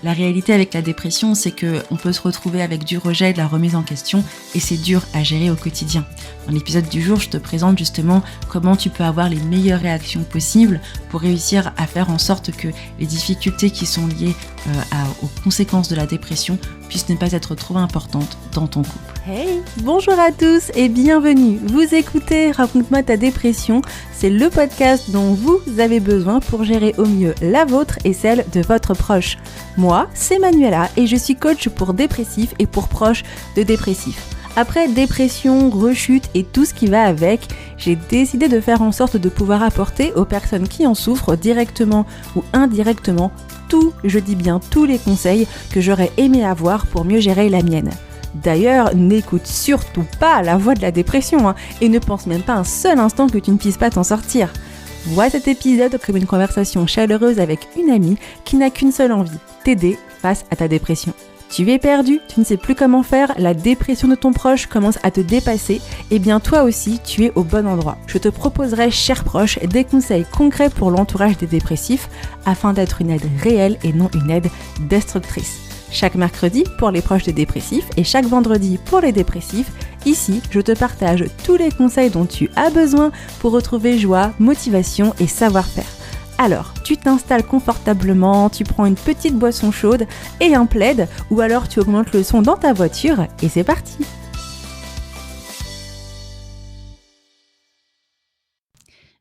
La réalité avec la dépression, c'est qu'on peut se retrouver avec du rejet et de la remise en question et c'est dur à gérer au quotidien. Dans l'épisode du jour, je te présente justement comment tu peux avoir les meilleures réactions possibles pour réussir à faire en sorte que les difficultés qui sont liées aux conséquences de la dépression puissent ne pas être trop importantes dans ton couple. Hey, bonjour à tous et bienvenue. Vous écoutez Raconte-moi ta dépression, c'est le podcast dont vous avez besoin pour gérer au mieux la vôtre et celle de votre proche. Moi, c'est Manuela et je suis coach pour dépressifs et pour proches de dépressifs. Après dépression, rechute et tout ce qui va avec, j'ai décidé de faire en sorte de pouvoir apporter aux personnes qui en souffrent directement ou indirectement je dis bien tous les conseils que j'aurais aimé avoir pour mieux gérer la mienne. D'ailleurs, n'écoute surtout pas la voix de la dépression et ne pense même pas un seul instant que tu ne puisses pas t'en sortir. Vois cet épisode comme une conversation chaleureuse avec une amie qui n'a qu'une seule envie, t'aider face à ta dépression. Tu es perdu, tu ne sais plus comment faire, la dépression de ton proche commence à te dépasser, et bien toi aussi, tu es au bon endroit. Je te proposerai, cher proche, des conseils concrets pour l'entourage des dépressifs afin d'être une aide réelle et non une aide destructrice. Chaque mercredi pour les proches des dépressifs et chaque vendredi pour les dépressifs, ici, je te partage tous les conseils dont tu as besoin pour retrouver joie, motivation et savoir-faire. Alors, tu t'installes confortablement, tu prends une petite boisson chaude et un plaid, ou alors tu augmentes le son dans ta voiture et c'est parti.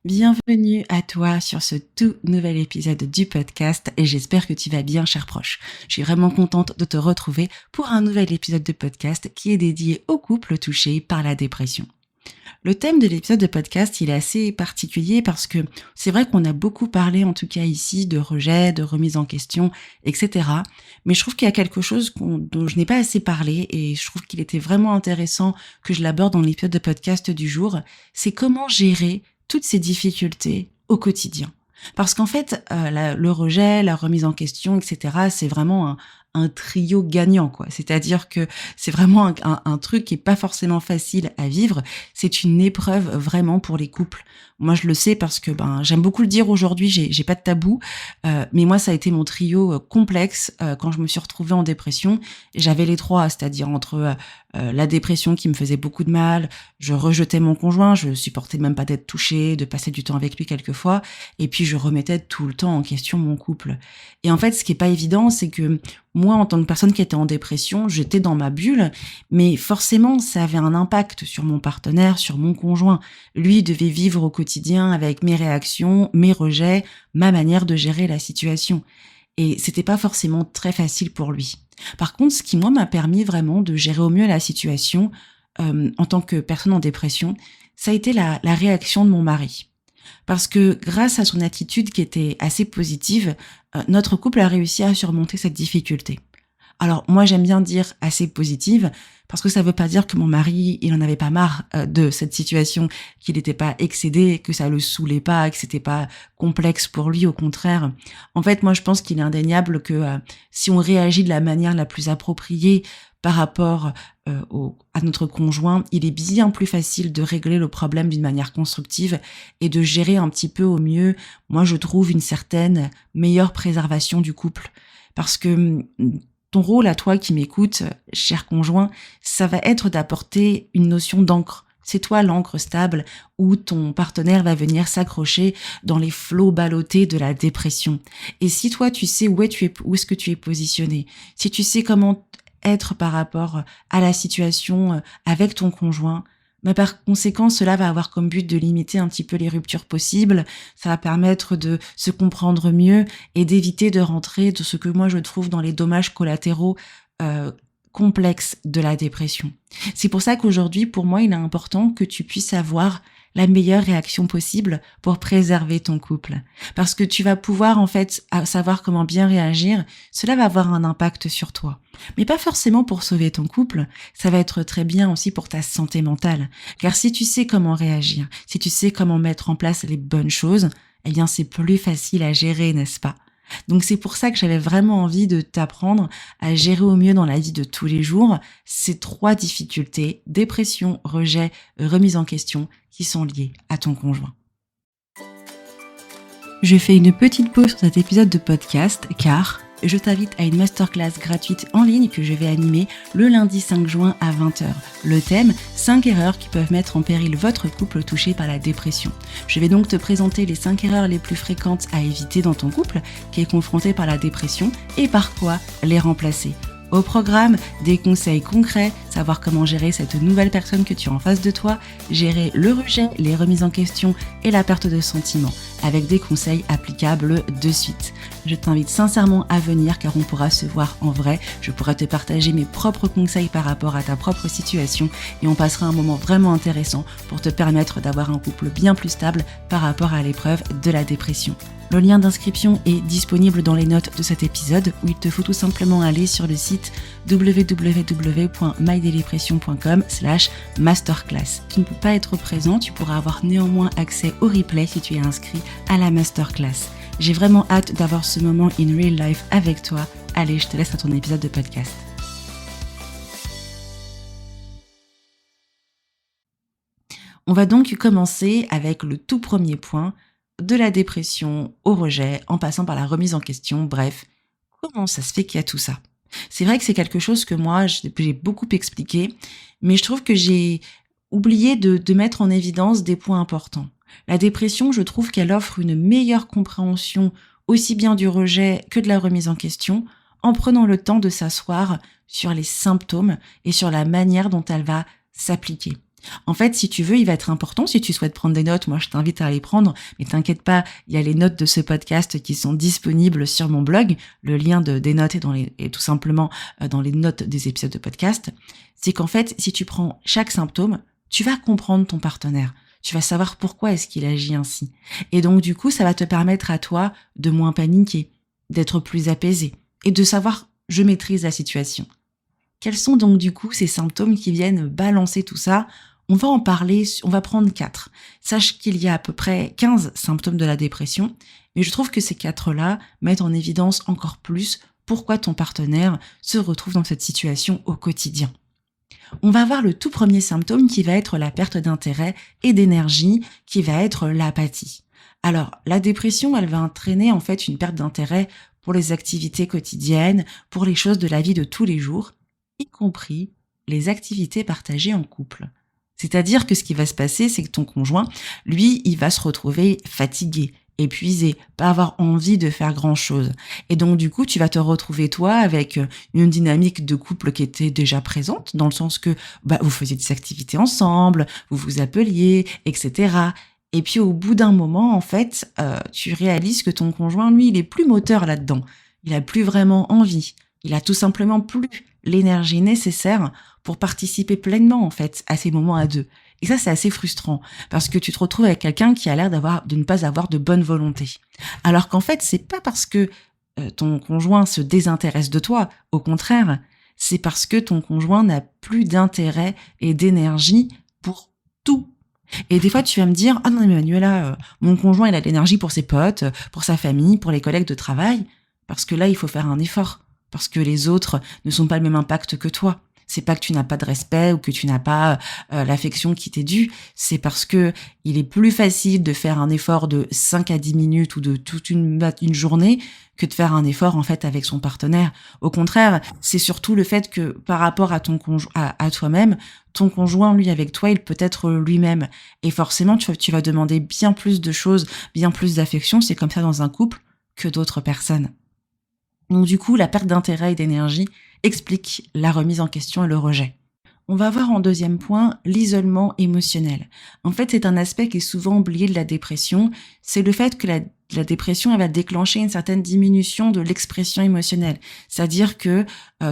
Bienvenue à toi sur ce tout nouvel épisode du podcast et j'espère que tu vas bien, cher proche. Je suis vraiment contente de te retrouver pour un nouvel épisode de podcast qui est dédié aux couples touchés par la dépression. Le thème de l'épisode de podcast, il est assez particulier parce que c'est vrai qu'on a beaucoup parlé, en tout cas ici, de rejet, de remise en question, etc. Mais je trouve qu'il y a quelque chose dont je n'ai pas assez parlé et je trouve qu'il était vraiment intéressant que je l'aborde dans l'épisode de podcast du jour. C'est comment gérer toutes ces difficultés au quotidien. Parce qu'en fait, le rejet, la remise en question, etc., c'est vraiment un trio gagnant, quoi. C'est-à-dire que c'est vraiment un truc qui est pas forcément facile à vivre. C'est une épreuve vraiment pour les couples. Moi, je le sais parce que j'aime beaucoup le dire aujourd'hui. J'ai pas de tabou, mais moi, ça a été mon trio complexe quand je me suis retrouvée en dépression. J'avais les trois, c'est-à-dire entre la dépression qui me faisait beaucoup de mal, je rejetais mon conjoint, je supportais même pas d'être touchée, de passer du temps avec lui quelquefois, et puis je remettais tout le temps en question mon couple. Et en fait, ce qui est pas évident, c'est que moi, en tant que personne qui était en dépression, j'étais dans ma bulle, mais forcément, ça avait un impact sur mon partenaire, sur mon conjoint. Lui devait vivre au quotidien avec mes réactions, mes rejets, ma manière de gérer la situation. Et c'était pas forcément très facile pour lui. Par contre, ce qui, moi, m'a permis vraiment de gérer au mieux la situation en tant que personne en dépression, ça a été la réaction de mon mari. Parce que grâce à son attitude qui était assez positive, notre couple a réussi à surmonter cette difficulté. Alors moi j'aime bien dire assez positive parce que ça veut pas dire que mon mari il en avait pas marre de cette situation, qu'il n'était pas excédé, que ça le saoulait pas, que c'était pas complexe pour lui, au contraire. En fait moi je pense qu'il est indéniable que si on réagit de la manière la plus appropriée par rapport à notre conjoint, il est bien plus facile de régler le problème d'une manière constructive et de gérer un petit peu au mieux, moi je trouve, une certaine meilleure préservation du couple. Parce que ton rôle à toi qui m'écoutes, cher conjoint, ça va être d'apporter une notion d'ancre. C'est toi l'ancre stable où ton partenaire va venir s'accrocher dans les flots ballottés de la dépression. Et si toi tu sais où est-ce que tu es positionné, si tu sais comment être par rapport à la situation avec ton conjoint, mais par conséquent, cela va avoir comme but de limiter un petit peu les ruptures possibles, ça va permettre de se comprendre mieux et d'éviter de rentrer de ce que moi je trouve dans les dommages collatéraux complexes de la dépression. C'est pour ça qu'aujourd'hui, pour moi, il est important que tu puisses avoir la meilleure réaction possible pour préserver ton couple. Parce que tu vas pouvoir en fait savoir comment bien réagir, cela va avoir un impact sur toi. Mais pas forcément pour sauver ton couple, ça va être très bien aussi pour ta santé mentale. Car si tu sais comment réagir, si tu sais comment mettre en place les bonnes choses, eh bien c'est plus facile à gérer, n'est-ce pas ? Donc c'est pour ça que j'avais vraiment envie de t'apprendre à gérer au mieux dans la vie de tous les jours ces 3 difficultés, dépression, rejet, remise en question, qui sont liées à ton conjoint. Je fais une petite pause sur cet épisode de podcast car je t'invite à une masterclass gratuite en ligne que je vais animer le lundi 5 juin à 20h. Le thème, 5 erreurs qui peuvent mettre en péril votre couple touché par la dépression. Je vais donc te présenter les 5 erreurs les plus fréquentes à éviter dans ton couple qui est confronté par la dépression et par quoi les remplacer. Au programme, des conseils concrets, savoir comment gérer cette nouvelle personne que tu as en face de toi, gérer le rejet, les remises en question et la perte de sentiments, avec des conseils applicables de suite. Je t'invite sincèrement à venir car on pourra se voir en vrai, je pourrai te partager mes propres conseils par rapport à ta propre situation et on passera un moment vraiment intéressant pour te permettre d'avoir un couple bien plus stable par rapport à l'épreuve de la dépression. Le lien d'inscription est disponible dans les notes de cet épisode où il te faut tout simplement aller sur le site www.mydépression.com/masterclass. Tu ne peux pas être présent, tu pourras avoir néanmoins accès au replay si tu es inscrit à la masterclass. J'ai vraiment hâte d'avoir ce moment in real life avec toi. Allez, je te laisse à ton épisode de podcast. On va donc commencer avec le tout premier point, de la dépression au rejet, en passant par la remise en question, bref, comment ça se fait qu'il y a tout ça ? C'est vrai que c'est quelque chose que moi, j'ai beaucoup expliqué, mais je trouve que j'ai oublié de mettre en évidence des points importants. La dépression, je trouve qu'elle offre une meilleure compréhension aussi bien du rejet que de la remise en question, en prenant le temps de s'asseoir sur les symptômes et sur la manière dont elle va s'appliquer. En fait, si tu veux, il va être important, si tu souhaites prendre des notes, moi je t'invite à les prendre, mais t'inquiète pas, il y a les notes de ce podcast qui sont disponibles sur mon blog, le lien des notes est tout simplement dans les notes des épisodes de podcast. C'est qu'en fait, si tu prends chaque symptôme, tu vas comprendre ton partenaire, tu vas savoir pourquoi est-ce qu'il agit ainsi. Et donc du coup, ça va te permettre à toi de moins paniquer, d'être plus apaisé et de savoir « je maîtrise la situation ». Quels sont donc du coup ces symptômes qui viennent balancer tout ça ? On va en parler, on va prendre 4. Sache qu'il y a à peu près 15 symptômes de la dépression, mais je trouve que ces 4-là mettent en évidence encore plus pourquoi ton partenaire se retrouve dans cette situation au quotidien. On va voir le tout premier symptôme qui va être la perte d'intérêt et d'énergie, qui va être l'apathie. Alors, la dépression, elle va entraîner en fait une perte d'intérêt pour les activités quotidiennes, pour les choses de la vie de tous les jours, y compris les activités partagées en couple. C'est-à-dire que ce qui va se passer, c'est que ton conjoint, lui, il va se retrouver fatigué, épuisé, pas avoir envie de faire grand-chose. Et donc, du coup, tu vas te retrouver, toi, avec une dynamique de couple qui était déjà présente, dans le sens que vous faisiez des activités ensemble, vous vous appeliez, etc. Et puis, au bout d'un moment, en fait, tu réalises que ton conjoint, lui, il est plus moteur là-dedans. Il a plus vraiment envie. Il a tout simplement plus l'énergie nécessaire pour participer pleinement, en fait, à ces moments à deux. Et ça, c'est assez frustrant, parce que tu te retrouves avec quelqu'un qui a l'air de ne pas avoir de bonne volonté. Alors qu'en fait, c'est pas parce que ton conjoint se désintéresse de toi, au contraire, c'est parce que ton conjoint n'a plus d'intérêt et d'énergie pour tout. Et des fois, tu vas me dire, ah non, mais Manuela, mon conjoint, il a de l'énergie pour ses potes, pour sa famille, pour les collègues de travail, parce que là, il faut faire un effort. Parce que les autres ne sont pas le même impact que toi. C'est pas que tu n'as pas de respect ou que tu n'as pas l'affection qui t'est due, c'est parce que il est plus facile de faire un effort de 5 à 10 minutes ou de toute une journée que de faire un effort en fait avec son partenaire. Au contraire, c'est surtout le fait que par rapport à ton à toi-même, ton conjoint, lui, avec toi, il peut être lui-même. Et forcément, tu vas demander bien plus de choses, bien plus d'affection, c'est comme ça dans un couple, que d'autres personnes. Donc du coup, la perte d'intérêt et d'énergie explique la remise en question et le rejet. On va voir en deuxième point l'isolement émotionnel. En fait, c'est un aspect qui est souvent oublié de la dépression. C'est le fait que la dépression, elle va déclencher une certaine diminution de l'expression émotionnelle. C'est-à-dire que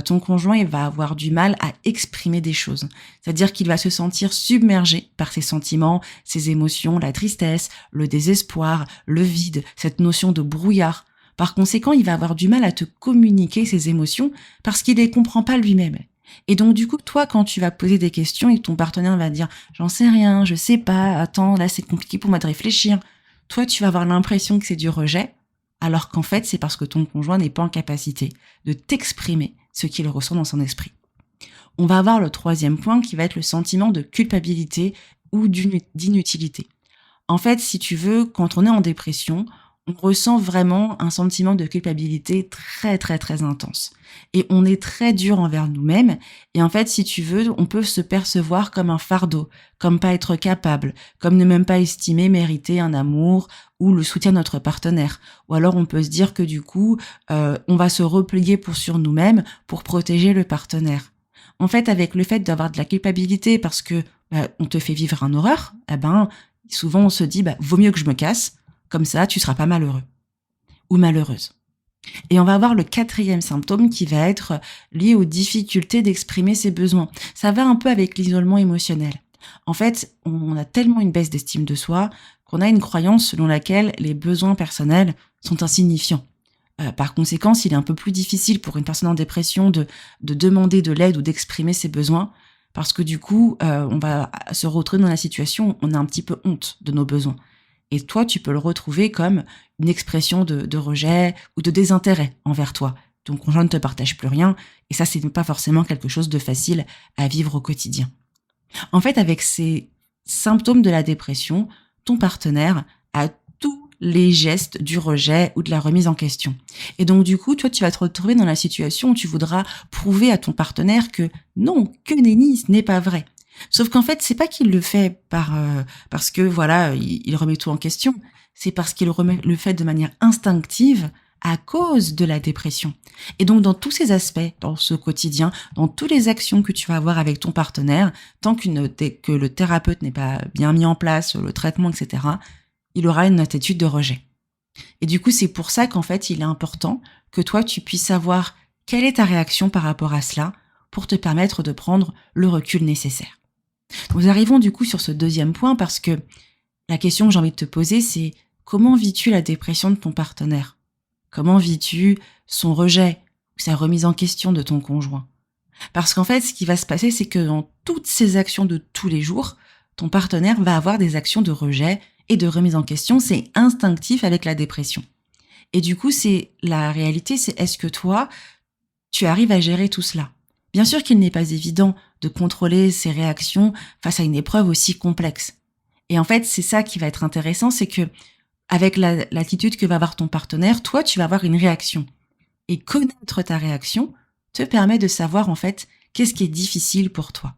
ton conjoint, il va avoir du mal à exprimer des choses. C'est-à-dire qu'il va se sentir submergé par ses sentiments, ses émotions, la tristesse, le désespoir, le vide, cette notion de brouillard. Par conséquent, il va avoir du mal à te communiquer ses émotions parce qu'il les comprend pas lui-même. Et donc, du coup, toi, quand tu vas poser des questions et que ton partenaire va dire « j'en sais rien, je sais pas, attends, là, c'est compliqué pour moi de réfléchir », toi, tu vas avoir l'impression que c'est du rejet, alors qu'en fait, c'est parce que ton conjoint n'est pas en capacité de t'exprimer ce qu'il ressent dans son esprit. On va avoir le troisième point qui va être le sentiment de culpabilité ou d'inutilité. En fait, si tu veux, quand on est en dépression, on ressent vraiment un sentiment de culpabilité très très très intense. Et on est très dur envers nous-mêmes. Et en fait, si tu veux, on peut se percevoir comme un fardeau, comme pas être capable, comme ne même pas estimer mériter un amour ou le soutien de notre partenaire. Ou alors on peut se dire que du coup, on va se replier sur nous-mêmes pour protéger le partenaire. En fait, avec le fait d'avoir de la culpabilité parce que on te fait vivre un horreur, souvent on se dit vaut mieux que je me casse. Comme ça, tu seras pas malheureux ou malheureuse. Et on va avoir le 4e symptôme qui va être lié aux difficultés d'exprimer ses besoins. Ça va un peu avec l'isolement émotionnel. En fait, on a tellement une baisse d'estime de soi qu'on a une croyance selon laquelle les besoins personnels sont insignifiants. Par conséquent, il est un peu plus difficile pour une personne en dépression de demander de l'aide ou d'exprimer ses besoins parce que du coup, on va se retrouver dans la situation où on a un petit peu honte de nos besoins. Et toi, tu peux le retrouver comme une expression de rejet ou de désintérêt envers toi. Ton conjoint ne te partage plus rien, et ça, c'est pas forcément quelque chose de facile à vivre au quotidien. En fait, avec ces symptômes de la dépression, ton partenaire a tous les gestes du rejet ou de la remise en question. Et donc, du coup, toi, tu vas te retrouver dans la situation où tu voudras prouver à ton partenaire que non, que nenni, ce n'est pas vrai. Sauf qu'en fait, c'est pas qu'il le fait parce que voilà, il remet tout en question. C'est parce qu'il le fait de manière instinctive à cause de la dépression. Et donc, dans tous ces aspects, dans ce quotidien, dans toutes les actions que tu vas avoir avec ton partenaire, tant que le thérapeute n'est pas bien mis en place, le traitement, etc., il aura une attitude de rejet. Et du coup, c'est pour ça qu'en fait, il est important que toi, tu puisses savoir quelle est ta réaction par rapport à cela pour te permettre de prendre le recul nécessaire. Nous arrivons du coup sur ce 2e point parce que la question que j'ai envie de te poser, c'est comment vis-tu la dépression de ton partenaire ? Comment vis-tu son rejet ou sa remise en question de ton conjoint ? Parce qu'en fait, ce qui va se passer, c'est que dans toutes ces actions de tous les jours, ton partenaire va avoir des actions de rejet et de remise en question. C'est instinctif avec la dépression. Et du coup, la réalité, c'est est-ce que toi, tu arrives à gérer tout cela ? Bien sûr qu'il n'est pas évident de contrôler ses réactions face à une épreuve aussi complexe. Et en fait, c'est ça qui va être intéressant, c'est que avec l'attitude que va avoir ton partenaire, toi, tu vas avoir une réaction. Et connaître ta réaction te permet de savoir en fait qu'est-ce qui est difficile pour toi.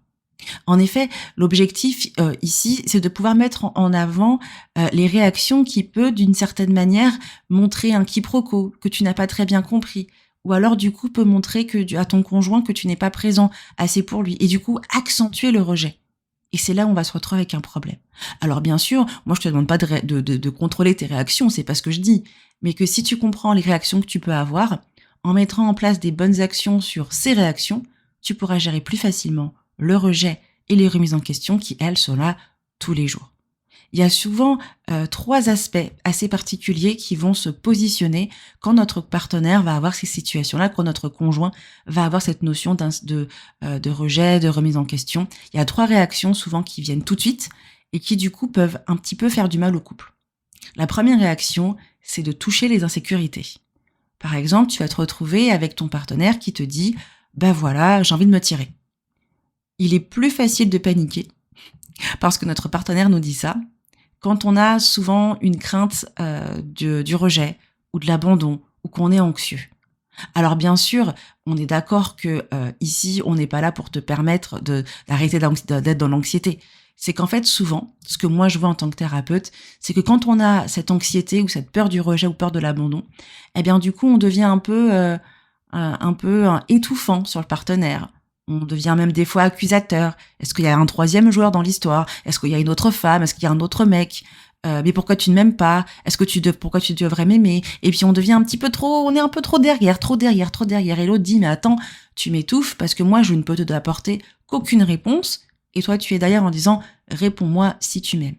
En effet, l'objectif ici, c'est de pouvoir mettre en avant les réactions qui peuvent, d'une certaine manière, montrer un quiproquo que tu n'as pas très bien compris. Ou alors, du coup, peut montrer à ton conjoint que tu n'es pas présent assez pour lui. Et du coup, accentuer le rejet. Et c'est là où on va se retrouver avec un problème. Alors, bien sûr, moi, je te demande pas de contrôler tes réactions, c'est pas ce que je dis. Mais que si tu comprends les réactions que tu peux avoir, en mettant en place des bonnes actions sur ces réactions, tu pourras gérer plus facilement le rejet et les remises en question qui, elles, sont là tous les jours. Il y a souvent 3 aspects assez particuliers qui vont se positionner quand notre partenaire va avoir ces situations-là, quand notre conjoint va avoir cette notion de rejet, de remise en question. Il y a 3 réactions souvent qui viennent tout de suite et qui du coup peuvent un petit peu faire du mal au couple. La première réaction, c'est de toucher les insécurités. Par exemple, tu vas te retrouver avec ton partenaire qui te dit « voilà, j'ai envie de me tirer ». Il est plus facile de paniquer parce que notre partenaire nous dit ça quand on a souvent une crainte du rejet ou de l'abandon ou qu'on est anxieux. Alors bien sûr, on est d'accord que ici, on n'est pas là pour te permettre d'arrêter d'être dans l'anxiété. C'est qu'en fait, souvent, ce que moi je vois en tant que thérapeute, c'est que quand on a cette anxiété ou cette peur du rejet ou peur de l'abandon, eh bien du coup, on devient un peu étouffant sur le partenaire. On devient même des fois accusateur. Est-ce qu'il y a un 3e joueur dans l'histoire ? Est-ce qu'il y a une autre femme ? Est-ce qu'il y a un autre mec ? Mais pourquoi tu ne m'aimes pas ? Pourquoi tu devrais m'aimer ? Et puis on devient on est un peu trop derrière. Et l'autre dit, mais attends, tu m'étouffes parce que moi je ne peux te apporter qu'aucune réponse. Et toi tu es derrière en disant, réponds-moi si tu m'aimes.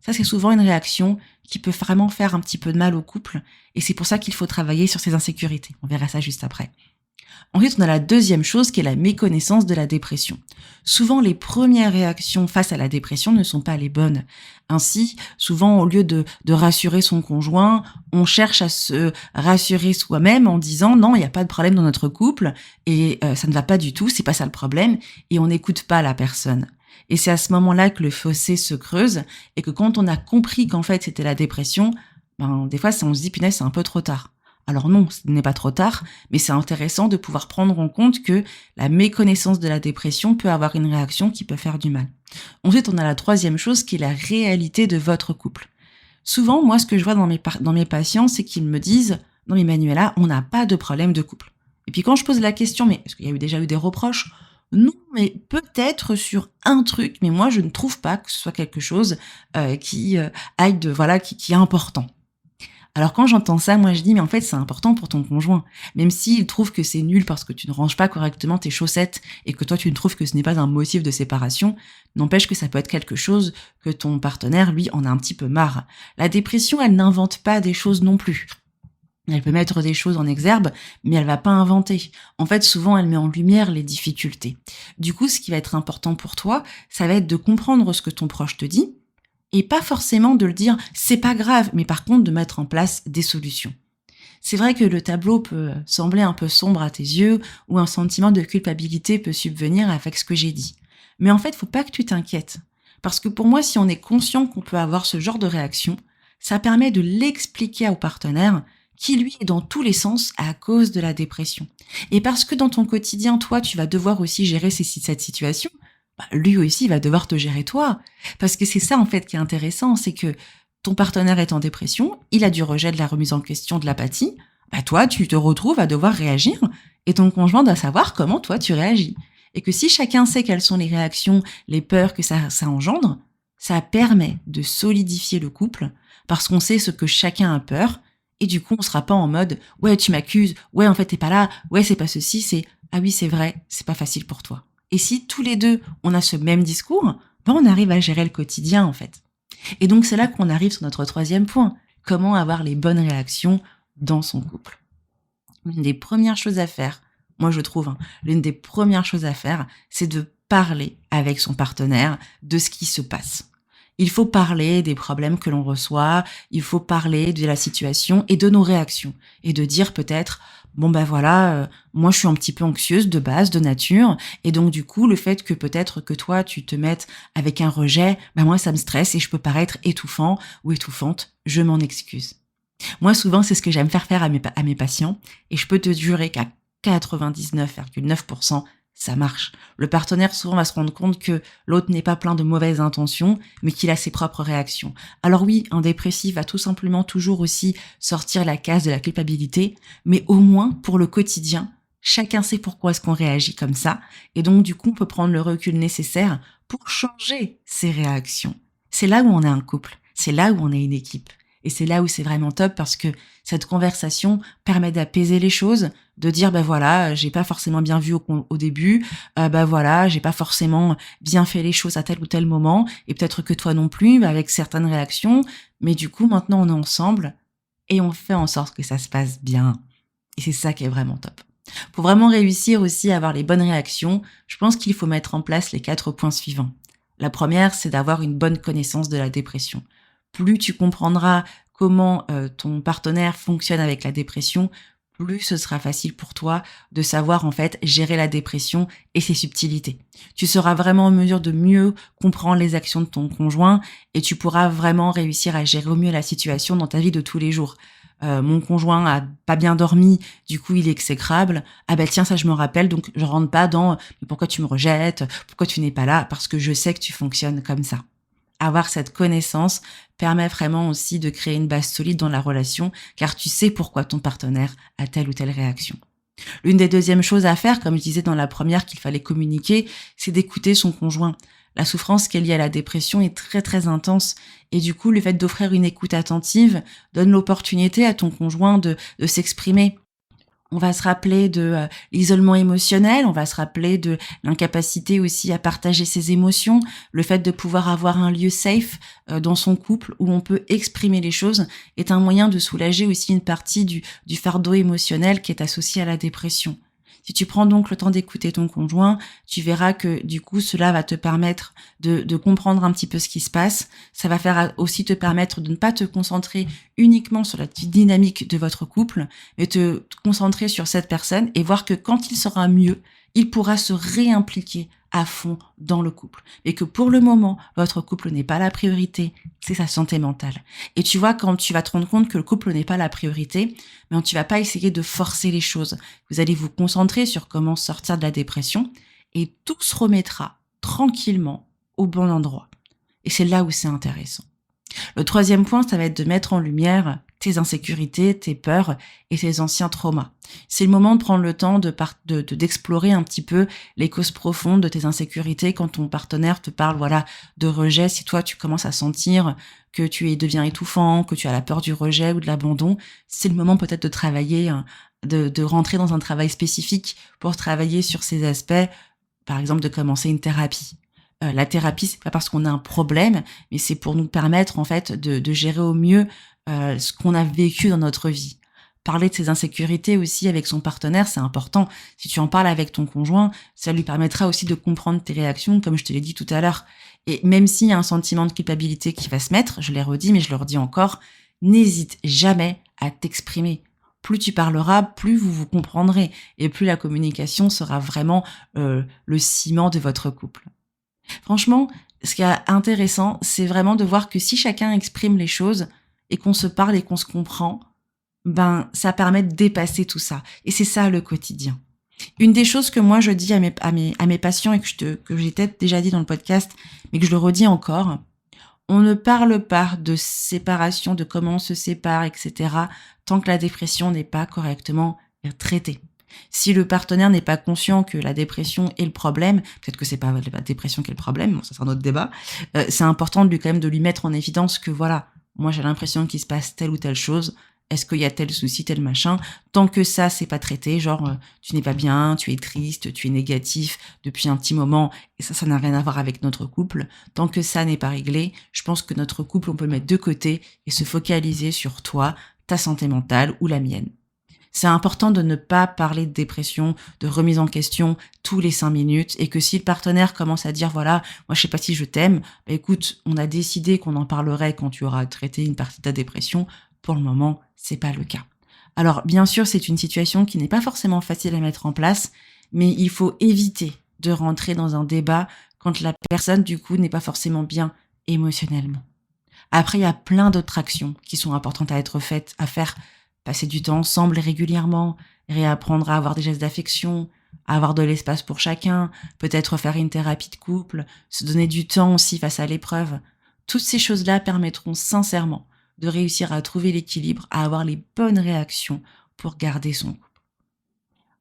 Ça c'est souvent une réaction qui peut vraiment faire un petit peu de mal au couple. Et c'est pour ça qu'il faut travailler sur ces insécurités. On verra ça juste après. Ensuite, on a la 2e chose qui est la méconnaissance de la dépression. Souvent, les premières réactions face à la dépression ne sont pas les bonnes. Ainsi, souvent, au lieu de rassurer son conjoint, on cherche à se rassurer soi-même en disant « non, il n'y a pas de problème dans notre couple et ça ne va pas du tout, c'est pas ça le problème » et on n'écoute pas la personne. Et c'est à ce moment-là que le fossé se creuse et que quand on a compris qu'en fait c'était la dépression, des fois, on se dit, punaise, c'est un peu trop tard. Alors non, ce n'est pas trop tard, mais c'est intéressant de pouvoir prendre en compte que la méconnaissance de la dépression peut avoir une réaction qui peut faire du mal. Ensuite, on a la troisième chose qui est la réalité de votre couple. Souvent, moi, ce que je vois dans mes patients, c'est qu'ils me disent « Non mais Manuela, on n'a pas de problème de couple. » Et puis quand je pose la question « Mais est-ce qu'il y a déjà eu des reproches ?» Non, mais peut-être sur un truc, mais moi, je ne trouve pas que ce soit quelque chose qui est important. Alors quand j'entends ça, moi je dis mais en fait c'est important pour ton conjoint. Même s'il trouve que c'est nul parce que tu ne ranges pas correctement tes chaussettes et que toi tu ne trouves que ce n'est pas un motif de séparation, n'empêche que ça peut être quelque chose que ton partenaire lui en a un petit peu marre. La dépression, elle n'invente pas des choses non plus. Elle peut mettre des choses en exergue, mais elle va pas inventer. En fait, souvent, elle met en lumière les difficultés. Du coup, ce qui va être important pour toi, ça va être de comprendre ce que ton proche te dit, et pas forcément de le dire « c'est pas grave », mais par contre de mettre en place des solutions. C'est vrai que le tableau peut sembler un peu sombre à tes yeux, ou un sentiment de culpabilité peut subvenir avec ce que j'ai dit. Mais en fait, faut pas que tu t'inquiètes. Parce que pour moi, si on est conscient qu'on peut avoir ce genre de réaction, ça permet de l'expliquer au partenaire qui, lui, est dans tous les sens à cause de la dépression. Et parce que dans ton quotidien, toi, tu vas devoir aussi gérer cette situation, lui aussi, il va devoir te gérer toi. Parce que c'est ça, en fait, qui est intéressant, c'est que ton partenaire est en dépression, il a du rejet, de la remise en question, de l'apathie, toi, tu te retrouves à devoir réagir, et ton conjoint doit savoir comment toi, tu réagis. Et que si chacun sait quelles sont les réactions, les peurs que ça engendre, ça permet de solidifier le couple, parce qu'on sait ce que chacun a peur, et du coup, on sera pas en mode « ouais, tu m'accuses, ouais, en fait, t'es pas là, ouais, c'est pas ceci, c'est « ah oui, c'est vrai, c'est pas facile pour toi ». Et si tous les deux, on a ce même discours, on arrive à gérer le quotidien, en fait. Et donc, c'est là qu'on arrive sur notre troisième point. Comment avoir les bonnes réactions dans son couple. L'une des premières choses à faire, moi je trouve, l'une des premières choses à faire, c'est de parler avec son partenaire de ce qui se passe. Il faut parler des problèmes que l'on reçoit, il faut parler de la situation et de nos réactions. Et de dire peut-être, moi je suis un petit peu anxieuse de base, de nature, et donc du coup le fait que peut-être que toi tu te mettes avec un rejet, moi ça me stresse et je peux paraître étouffant ou étouffante, je m'en excuse. Moi souvent c'est ce que j'aime faire à mes patients, et je peux te jurer qu'à 99,9%, ça marche. Le partenaire souvent va se rendre compte que l'autre n'est pas plein de mauvaises intentions, mais qu'il a ses propres réactions. Alors oui, un dépressif va tout simplement toujours aussi sortir la case de la culpabilité, mais au moins pour le quotidien, chacun sait pourquoi est-ce qu'on réagit comme ça, et donc du coup on peut prendre le recul nécessaire pour changer ses réactions. C'est là où on est un couple, c'est là où on est une équipe. Et c'est là où c'est vraiment top parce que cette conversation permet d'apaiser les choses, de dire j'ai pas forcément bien vu au début, j'ai pas forcément bien fait les choses à tel ou tel moment, et peut-être que toi non plus, avec certaines réactions, mais du coup maintenant on est ensemble et on fait en sorte que ça se passe bien. Et c'est ça qui est vraiment top. Pour vraiment réussir aussi à avoir les bonnes réactions, je pense qu'il faut mettre en place les 4 points suivants. La première, c'est d'avoir une bonne connaissance de la dépression. Plus tu comprendras comment ton partenaire fonctionne avec la dépression, plus ce sera facile pour toi de savoir en fait gérer la dépression et ses subtilités. Tu seras vraiment en mesure de mieux comprendre les actions de ton conjoint et tu pourras vraiment réussir à gérer au mieux la situation dans ta vie de tous les jours. Mon conjoint a pas bien dormi, du coup il est exécrable. Tiens, ça je me rappelle, donc je rentre pas dans mais pourquoi tu me rejettes, pourquoi tu n'es pas là, parce que je sais que tu fonctionnes comme ça. Avoir cette connaissance permet vraiment aussi de créer une base solide dans la relation, car tu sais pourquoi ton partenaire a telle ou telle réaction. L'une des deuxièmes choses à faire, comme je disais dans la première qu'il fallait communiquer, c'est d'écouter son conjoint. La souffrance qui est liée à la dépression est très très intense, et du coup le fait d'offrir une écoute attentive donne l'opportunité à ton conjoint de s'exprimer. On va se rappeler de l'isolement émotionnel, on va se rappeler de l'incapacité aussi à partager ses émotions, le fait de pouvoir avoir un lieu safe dans son couple où on peut exprimer les choses est un moyen de soulager aussi une partie du fardeau émotionnel qui est associé à la dépression. Si tu prends donc le temps d'écouter ton conjoint, tu verras que du coup cela va te permettre de comprendre un petit peu ce qui se passe. Ça va faire aussi te permettre de ne pas te concentrer uniquement sur la dynamique de votre couple, mais te concentrer sur cette personne et voir que quand il sera mieux, il pourra se réimpliquer à fond dans le couple. Et que pour le moment, votre couple n'est pas la priorité, c'est sa santé mentale. Et tu vois, quand tu vas te rendre compte que le couple n'est pas la priorité, ben, tu vas pas essayer de forcer les choses. Vous allez vous concentrer sur comment sortir de la dépression et tout se remettra tranquillement au bon endroit. Et c'est là où c'est intéressant. Le troisième point, ça va être de mettre en lumière tes insécurités, tes peurs et tes anciens traumas. C'est le moment de prendre le temps d'explorer un petit peu les causes profondes de tes insécurités quand ton partenaire te parle, de rejet. Si toi, tu commences à sentir que deviens étouffant, que tu as la peur du rejet ou de l'abandon, c'est le moment peut-être de travailler, de rentrer dans un travail spécifique pour travailler sur ces aspects. Par exemple, de commencer une thérapie. La thérapie, c'est pas parce qu'on a un problème, mais c'est pour nous permettre en fait de gérer au mieux ce qu'on a vécu dans notre vie. Parler de ses insécurités aussi avec son partenaire, c'est important. Si tu en parles avec ton conjoint, ça lui permettra aussi de comprendre tes réactions, comme je te l'ai dit tout à l'heure. Et même s'il y a un sentiment de culpabilité qui va se mettre, je l'ai redit, mais je le redis encore, n'hésite jamais à t'exprimer. Plus tu parleras, plus vous vous comprendrez et plus la communication sera vraiment le ciment de votre couple. Franchement, ce qui est intéressant, c'est vraiment de voir que si chacun exprime les choses et qu'on se parle et qu'on se comprend, ben ça permet de dépasser tout ça. Et c'est ça le quotidien. Une des choses que moi je dis à mes patients et que j'ai peut-être déjà dit dans le podcast, mais que je le redis encore, on ne parle pas de séparation, de comment on se sépare, etc., tant que la dépression n'est pas correctement traitée. Si le partenaire n'est pas conscient que la dépression est le problème, peut-être que c'est pas la dépression qui est le problème, bon, ça c'est un autre débat, c'est important de lui mettre en évidence que moi j'ai l'impression qu'il se passe telle ou telle chose, est-ce qu'il y a tel souci, tel machin, tant que ça c'est pas traité, tu n'es pas bien, tu es triste, tu es négatif depuis un petit moment, et ça n'a rien à voir avec notre couple, tant que ça n'est pas réglé, je pense que notre couple on peut le mettre de côté et se focaliser sur toi, ta santé mentale ou la mienne. C'est important de ne pas parler de dépression, de remise en question tous les 5 minutes et que si le partenaire commence à dire moi je sais pas si je t'aime, écoute, on a décidé qu'on en parlerait quand tu auras traité une partie de ta dépression. Pour le moment, c'est pas le cas. Alors bien sûr, c'est une situation qui n'est pas forcément facile à mettre en place, mais il faut éviter de rentrer dans un débat quand la personne du coup n'est pas forcément bien émotionnellement. Après, il y a plein d'autres actions qui sont importantes à faire. Passer du temps ensemble régulièrement, réapprendre à avoir des gestes d'affection, à avoir de l'espace pour chacun, peut-être faire une thérapie de couple, se donner du temps aussi face à l'épreuve. Toutes ces choses-là permettront sincèrement de réussir à trouver l'équilibre, à avoir les bonnes réactions pour garder son couple.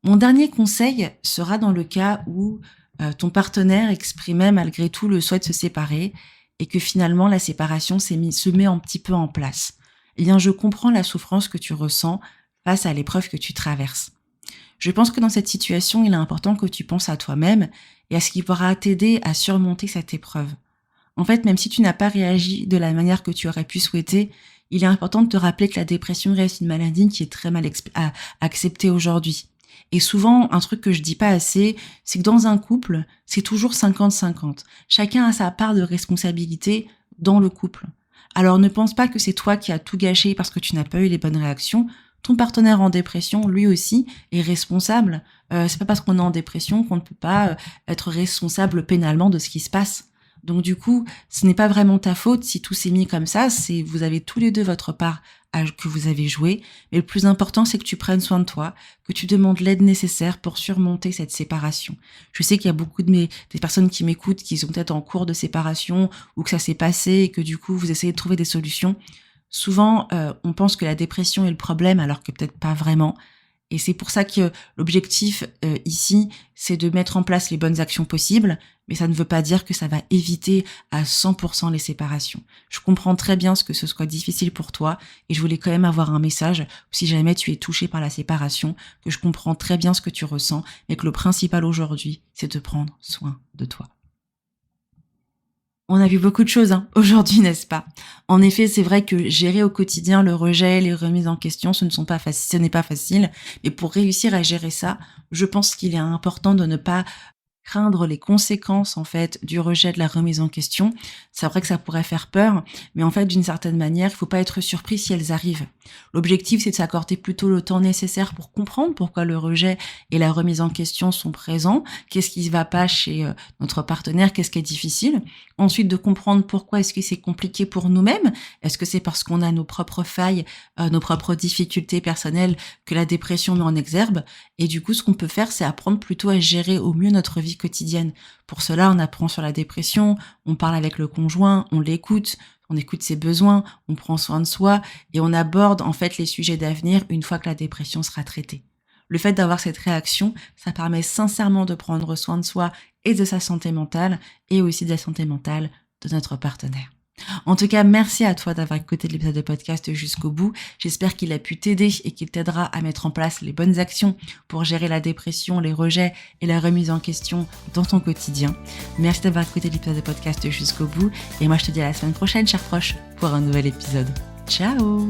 Mon dernier conseil sera dans le cas où ton partenaire exprimait malgré tout le souhait de se séparer et que finalement la séparation se met un petit peu en place. Eh bien, je comprends la souffrance que tu ressens face à l'épreuve que tu traverses. Je pense que dans cette situation, il est important que tu penses à toi-même et à ce qui pourra t'aider à surmonter cette épreuve. En fait, même si tu n'as pas réagi de la manière que tu aurais pu souhaiter, il est important de te rappeler que la dépression reste une maladie qui est très mal acceptée aujourd'hui. Et souvent, un truc que je dis pas assez, c'est que dans un couple, c'est toujours 50-50. Chacun a sa part de responsabilité dans le couple. Alors ne pense pas que c'est toi qui as tout gâché parce que tu n'as pas eu les bonnes réactions. Ton partenaire en dépression, lui aussi, est responsable. C'est pas parce qu'on est en dépression qu'on ne peut pas être responsable pénalement de ce qui se passe. Donc du coup, ce n'est pas vraiment ta faute si tout s'est mis comme ça. Vous avez tous les deux votre part que vous avez joué. Mais le plus important, c'est que tu prennes soin de toi, que tu demandes l'aide nécessaire pour surmonter cette séparation. Je sais qu'il y a beaucoup des personnes qui m'écoutent qui sont peut-être en cours de séparation ou que ça s'est passé et que du coup, vous essayez de trouver des solutions. Souvent, on pense que la dépression est le problème alors que peut-être pas vraiment. Et c'est pour ça que l'objectif ici, c'est de mettre en place les bonnes actions possibles, mais ça ne veut pas dire que ça va éviter à 100% les séparations. Je comprends très bien que ce soit difficile pour toi, et je voulais quand même avoir un message, si jamais tu es touché par la séparation, que je comprends très bien ce que tu ressens, mais que le principal aujourd'hui, c'est de prendre soin de toi. On a vu beaucoup de choses aujourd'hui, n'est-ce pas? En effet, c'est vrai que gérer au quotidien le rejet, les remises en question, ce n'est pas facile. Mais pour réussir à gérer ça, je pense qu'il est important de ne pas craindre les conséquences en fait du rejet, de la remise en question. C'est vrai que ça pourrait faire peur, mais en fait d'une certaine manière, il faut pas être surpris si elles arrivent. L'objectif, c'est de s'accorder plutôt le temps nécessaire pour comprendre pourquoi le rejet et la remise en question sont présents, qu'est-ce qui ne va pas chez notre partenaire, qu'est-ce qui est difficile. Ensuite, de comprendre pourquoi est-ce que c'est compliqué pour nous-mêmes. Est-ce que c'est parce qu'on a nos propres failles, nos propres difficultés personnelles que la dépression met en exergue? Et du coup, ce qu'on peut faire, c'est apprendre plutôt à gérer au mieux notre vie quotidienne. Pour cela, on apprend sur la dépression, on parle avec le conjoint, on l'écoute, on écoute ses besoins, on prend soin de soi et on aborde en fait les sujets d'avenir une fois que la dépression sera traitée. Le fait d'avoir cette réaction, ça permet sincèrement de prendre soin de soi et de sa santé mentale et aussi de la santé mentale de notre partenaire. En tout cas, merci à toi d'avoir écouté l'épisode de podcast jusqu'au bout. J'espère qu'il a pu t'aider et qu'il t'aidera à mettre en place les bonnes actions pour gérer la dépression, les rejets et la remise en question dans ton quotidien. Merci d'avoir écouté l'épisode de podcast jusqu'au bout et moi je te dis à la semaine prochaine, chers proches, pour un nouvel épisode. Ciao!